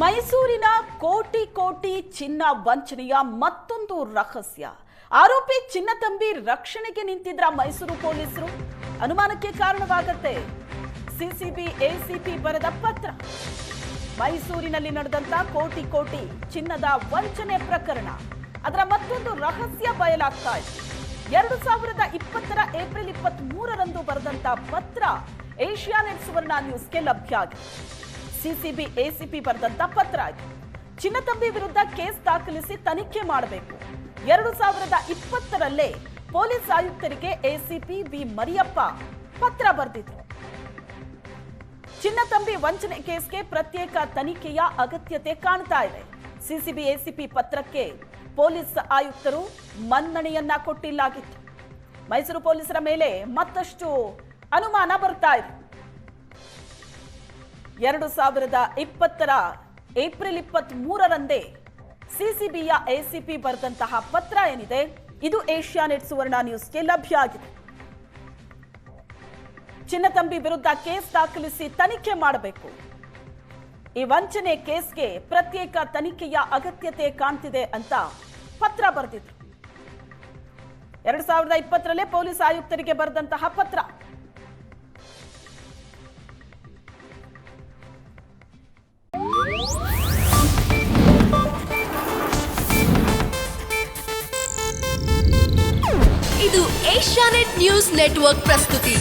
ಮೈಸೂರಿನ ಕೋಟಿ ಕೋಟಿ ಚಿನ್ನ ವಂಚನೆಯ ಮತ್ತೊಂದು ರಹಸ್ಯ. ಆರೋಪಿ ಚಿನ್ನತಂಬಿ ರಕ್ಷಣೆಗೆ ನಿಂತಿದ್ರ ಮೈಸೂರು ಪೊಲೀಸರು. ಅನುಮಾನಕ್ಕೆ ಕಾರಣವಾಗುತ್ತೆ ಸಿಸಿಬಿ ಎಸಿಪಿ ಬರೆದ ಪತ್ರ. ಮೈಸೂರಿನಲ್ಲಿ ನಡೆದಂತ ಕೋಟಿ ಕೋಟಿ ಚಿನ್ನದ ವಂಚನೆ ಪ್ರಕರಣ, ಅದರ ಮತ್ತೊಂದು ರಹಸ್ಯ ಬಯಲಾಗ್ತಾ ಇದೆ. 2020 ಏಪ್ರಿಲ್ 23ರಂದು ಬರೆದಂತ ಪತ್ರ ಏಷ್ಯಾನೆಟ್ ಸುವರ್ಣ ನ್ಯೂಸ್ಗೆ ಲಭ್ಯ ಆಗಿದೆ. ಸಿಸಿಬಿ ಎಸಿಪಿ ಬರೆದಂತ ಪತ್ರ ಆಗಿದೆ. ಚಿನ್ನತಂಬಿ ವಿರುದ್ಧ ಕೇಸ್ ದಾಖಲಿಸಿ ತನಿಖೆ ಮಾಡಬೇಕು. 2020ರಲ್ಲೇ ಪೊಲೀಸ್ ಆಯುಕ್ತರಿಗೆ ಎಸಿಪಿ ವಿ ಮರಿಯಪ್ಪ ಪತ್ರ ಬರೆದಿದ್ರು. ಚಿನ್ನತಂಬಿ ವಂಚನೆ ಕೇಸ್ಗೆ ಪ್ರತ್ಯೇಕ ತನಿಖೆಯ ಅಗತ್ಯತೆ ಕಾಣ್ತಾ ಇದೆ. ಸಿಸಿಬಿ ಎಸಿಪಿ ಪತ್ರಕ್ಕೆ ಪೊಲೀಸ್ ಆಯುಕ್ತರು ಮನ್ನಣೆಯನ್ನ ಕೊಟ್ಟಿಲ್ಲಾಗಿತ್ತು. ಮೈಸೂರು ಪೊಲೀಸರ ಮೇಲೆ ಮತ್ತಷ್ಟು ಅನುಮಾನ ಬರ್ತಾ ಇದೆ. 2020 ಏಪ್ರಿಲ್ 23ರಂದೇ ಸಿಸಿಬಿಯ ಎಸಿಪಿ ಬರೆದಂತಹ ಪತ್ರ ಏನಿದೆ, ಇದು ಏಷ್ಯಾನೆಟ್ ಸುವರ್ಣ ನ್ಯೂಸ್ಗೆ ಲಭ್ಯ ಆಗಿದೆ. ಚಿನ್ನತಂಬಿ ವಿರುದ್ಧ ಕೇಸ್ ದಾಖಲಿಸಿ ತನಿಖೆ ಮಾಡಬೇಕು. ಈ ವಂಚನೆ ಕೇಸ್ಗೆ ಪ್ರತ್ಯೇಕ ತನಿಖೆಯ ಅಗತ್ಯತೆ ಕಾಣ್ತಿದೆ ಅಂತ ಪತ್ರ ಬರೆದಿದ್ರು. 2020ರಲ್ಲೇ ಪೊಲೀಸ್ ಆಯುಕ್ತರಿಗೆ ಬರೆದಂತಹ ಪತ್ರ. ಇದು ಏಷ್ಯಾನೆಟ್ ನ್ಯೂಸ್ ನೆಟ್ವರ್ಕ್ ಪ್ರಸ್ತುತಿ.